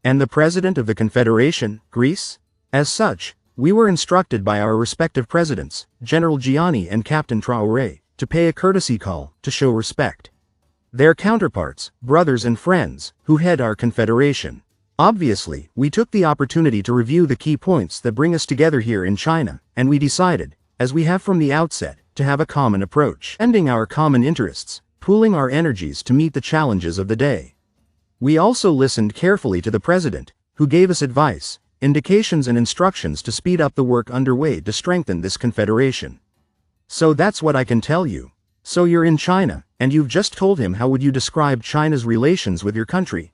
And the President of the Confederation, Greece? As such, we were instructed by our respective presidents, General Gianni and Captain Traoré, to pay a courtesy call, to show respect. Their counterparts, brothers and friends, who head our confederation. Obviously, we took the opportunity to review the key points that bring us together here in China, and we decided, as we have from the outset, to have a common approach, ending our common interests, pooling our energies to meet the challenges of the day. We also listened carefully to the President, who gave us advice, indications and instructions to speed up the work underway to strengthen this confederation. So that's what I can tell you. So you're in China, and you've just told him how would you describe China's relations with your country?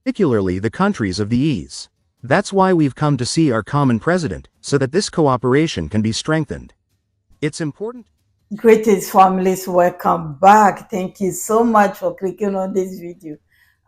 Particularly the countries of the AES. That's why we've come to see our common president, so that this cooperation can be strengthened. It's important. Greetings, families. Welcome back. Thank you so much for clicking on this video.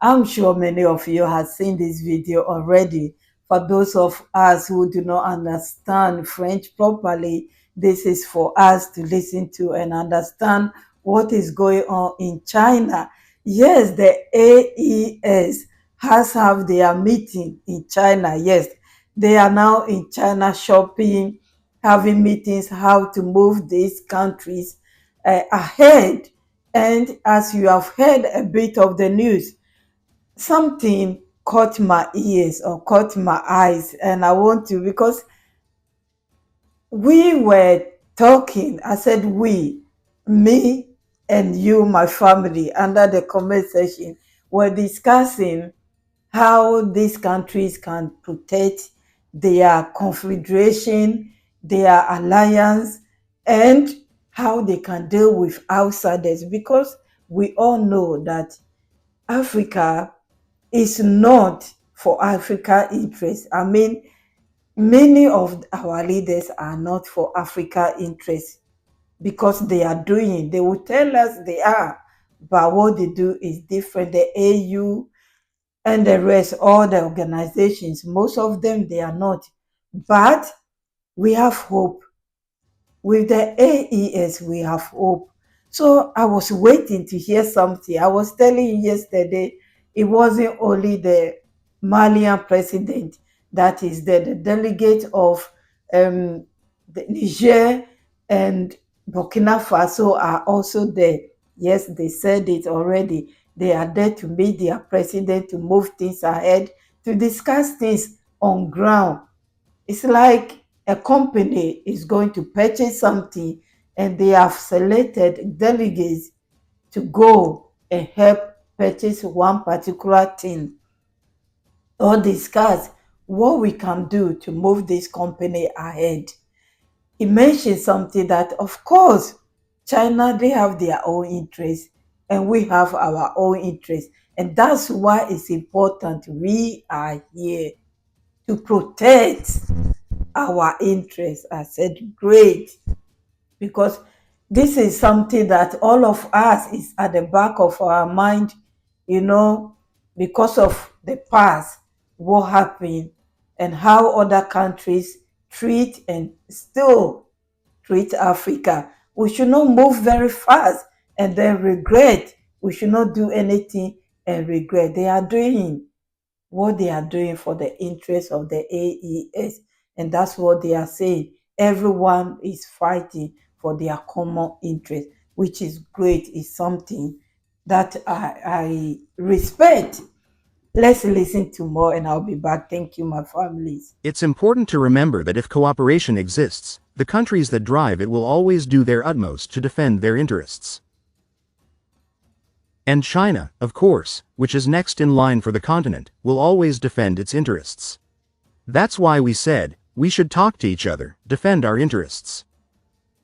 I'm sure many of you have seen this video already. For those of us who do not understand French properly, this is for us to listen to and understand what is going on in China. Yes, the AES has have their meeting in China. Yes, they are now in China shopping, having meetings, how to move these countries ahead. And as you have heard a bit of the news, something caught my ears or caught my eyes, and I want to, because we were talking, I said we, me and you, my family, under the comment section, were discussing how these countries can protect their confederation, their alliance, and how they can deal with outsiders, because we all know that Africa is not for Africa interests. I mean, many of our leaders are not for Africa interests because they will tell us they are, but what they do is different. The AU and the rest, all the organizations, most of them, they are not. But we have hope. With the AES, we have hope. So I was waiting to hear something. I was telling you yesterday, it wasn't only the Malian president that is there, the delegate of the Niger and Burkina Faso are also there. Yes, they said it already. They are there to meet their president, to move things ahead, to discuss things on ground. It's like a company is going to purchase something and they have selected delegates to go and help purchase one particular thing or discuss what we can do to move this company ahead. He mentioned something that, of course, China, they have their own interests and we have our own interests. And that's why it's important we are here to protect our interests. I said, great, because this is something that all of us is at the back of our mind, because of the past, what happened and how other countries treat and still treat Africa. We should not move very fast and then regret. We should not do anything and regret. They are doing what they are doing for the interest of the AES. And that's what they are saying. Everyone is fighting for their common interest, which is great. It's something that I respect. Let's listen to more and I'll be back. Thank you, my families. It's important to remember that if cooperation exists, the countries that drive it will always do their utmost to defend their interests. And China, of course, which is next in line for the continent, will always defend its interests. That's why we said, we should talk to each other, defend our interests.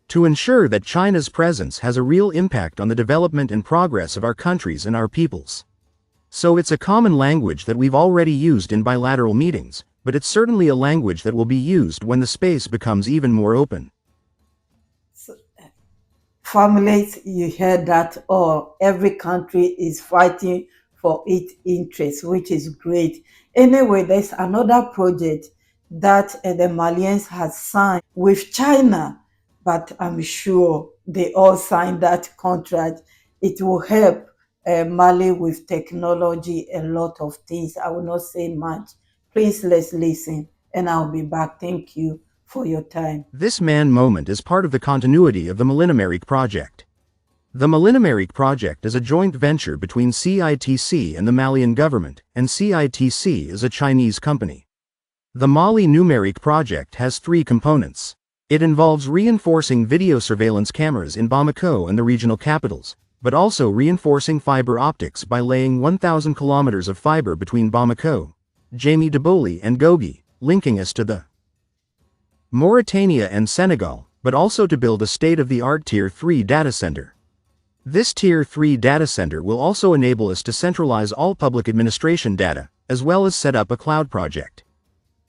To ensure that China's presence has a real impact on the development and progress of our countries and our peoples. So it's a common language that we've already used in bilateral meetings, but it's certainly a language that will be used when the space becomes even more open. Families, you heard that, or every country is fighting for its interests, which is great. Anyway, there's another project that the Malians has signed with China, but I'm sure they all signed that contract. It will help Mali with technology, a lot of things. I will not say much, Please let's listen, and I'll be back. Thank you for your time. This man moment is part of the continuity of the Millennium Project. The Millennium Project is a joint venture between CITC and the Malian government, and CITC is a Chinese company. The Mali Numeric Project has three components. It involves reinforcing video surveillance cameras in Bamako and the regional capitals, but also reinforcing fiber optics by laying 1,000 kilometers of fiber between Bamako, Jamie Deboli and Gogi, linking us to the Mauritania and Senegal, but also to build a state-of-the-art Tier 3 data center. This Tier 3 data center will also enable us to centralize all public administration data, as well as set up a cloud project.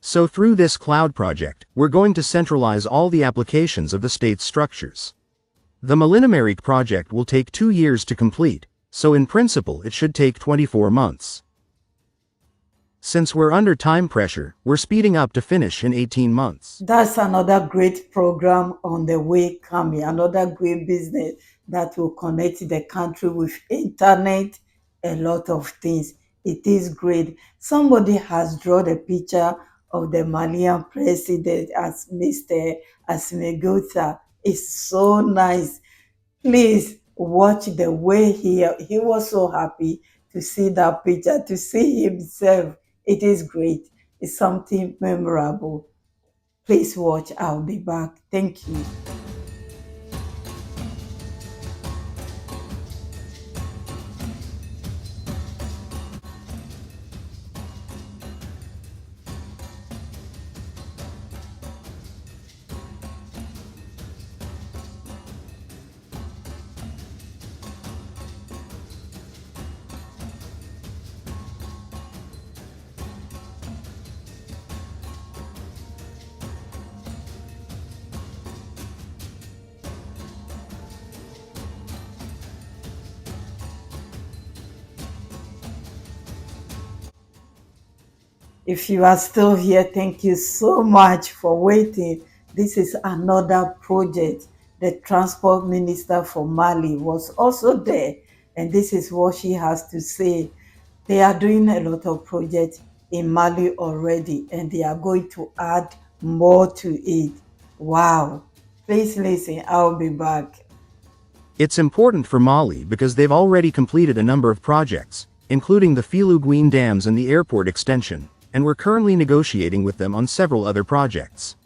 So through this cloud project, we're going to centralize all the applications of the state's structures. The Millennium Project will take 2 years to complete, so in principle it should take 24 months. Since we're under time pressure, we're speeding up to finish in 18 months. That's another great program on the way coming, another great business that will connect the country with internet, a lot of things. It is great. Somebody has drawn a picture of the Malian president as Mr. Assimi Goita. It's so nice. Please watch the way he was so happy to see that picture, to see himself. It is great. It's something memorable. Please watch. I'll be back. Thank you. If you are still here, thank you so much for waiting. This is another project. The transport minister for Mali was also there, and this is what she has to say. They are doing a lot of projects in Mali already, and they are going to add more to it. Wow. Please listen. I'll be back. It's important for Mali because they've already completed a number of projects, including the Filouguine dams and the airport extension, and we're currently negotiating with them on several other projects.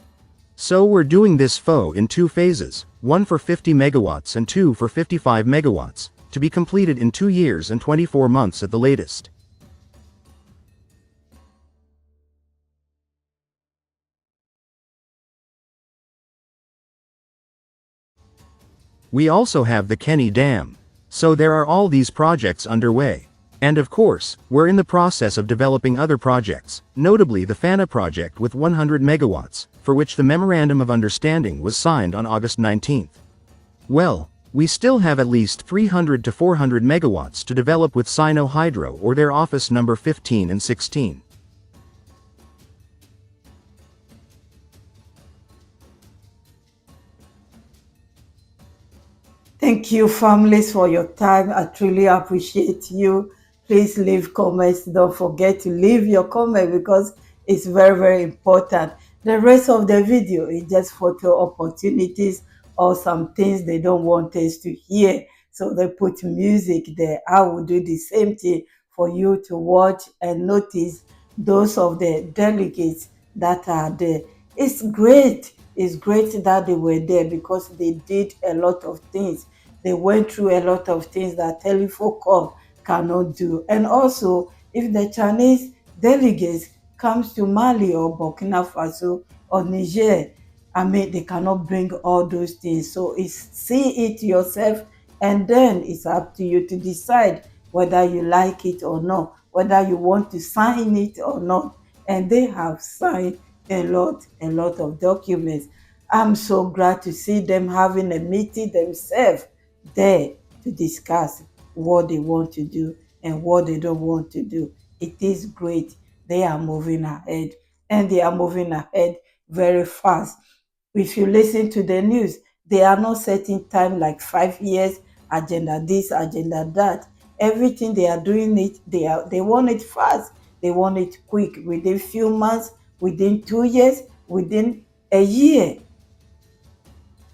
So we're doing this FO in 2 phases, one for 50 megawatts and 2 for 55 megawatts, to be completed in 2 years and 24 months at the latest. We also have the Kenny Dam. So there are all these projects underway. And of course, we're in the process of developing other projects, notably the Fana project with 100 megawatts, for which the Memorandum of Understanding was signed on August 19th. Well, we still have at least 300 to 400 megawatts to develop with Sino Hydro or their office number 15 and 16. Thank you, families, for your time. I truly appreciate you. Please leave comments. Don't forget to leave your comment because it's very, very important. The rest of the video is just photo opportunities or some things they don't want us to hear. So they put music there. I will do the same thing for you to watch and notice those of the delegates that are there. It's great. It's great that they were there because they did a lot of things. They went through a lot of things that Telefocom cannot do. And also, if the Chinese delegates comes to Mali or Burkina Faso or Niger, I mean, they cannot bring all those things. So it's see it yourself, and then it's up to you to decide whether you like it or not, whether you want to sign it or not. And they have signed a lot of documents. I'm so glad to see them having a meeting themselves there to discuss what they want to do and what they don't want to do. It is great. They are moving ahead, and they are moving ahead very fast. If you listen to the news, they are not setting time like 5 years, agenda this, agenda that. Everything they are doing it, they want it fast. They want it quick, within few months, within 2 years, within a year.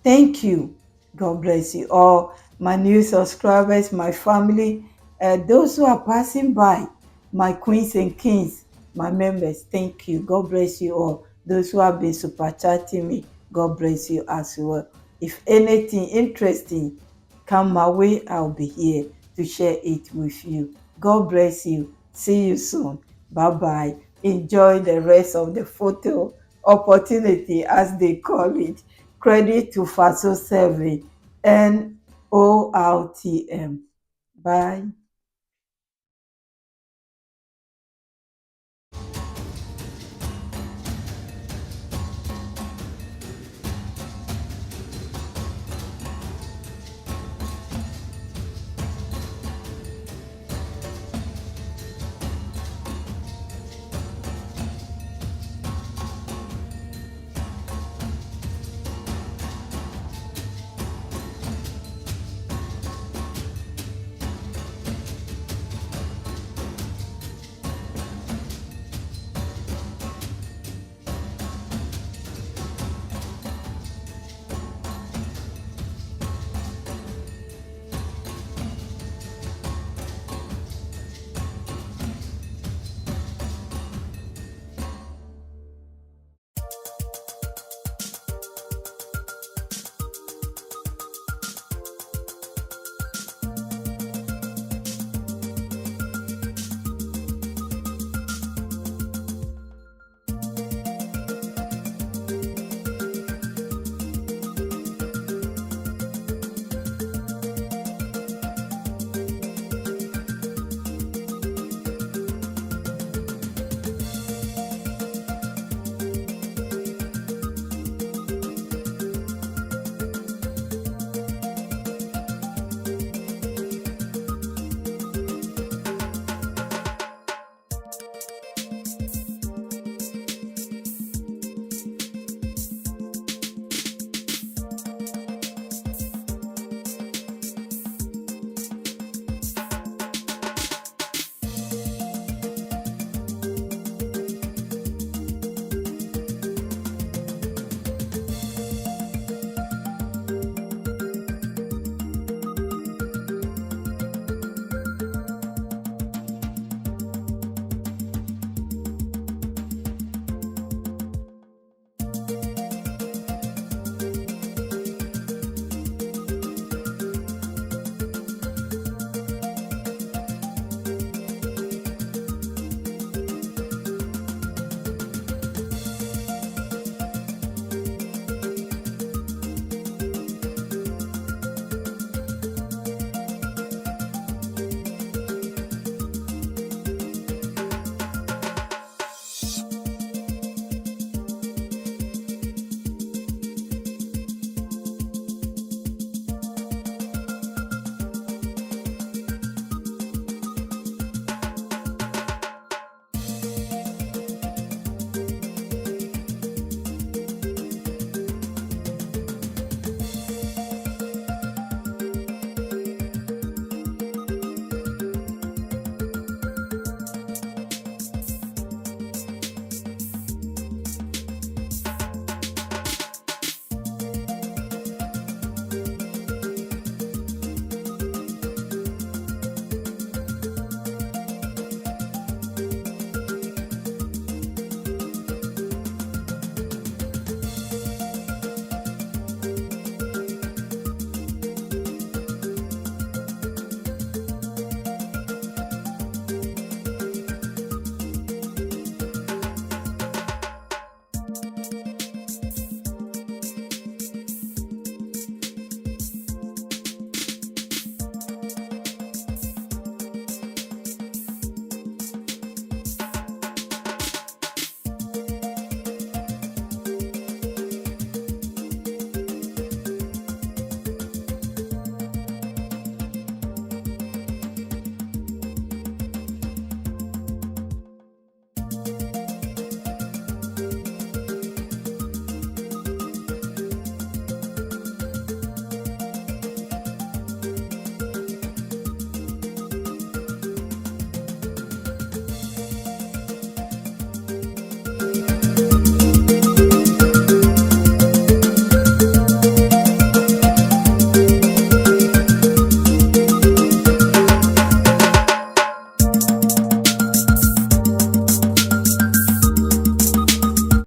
Thank you. God bless you all. My new subscribers, my family, those who are passing by, my queens and kings, my members, thank you. God bless you all. Those who have been super chatting me, God bless you as well. If anything interesting come my way, I'll be here to share it with you. God bless you. See you soon. Bye-bye. Enjoy the rest of the photo opportunity, as they call it. Credit to FASO 7 and ORTM. Bye.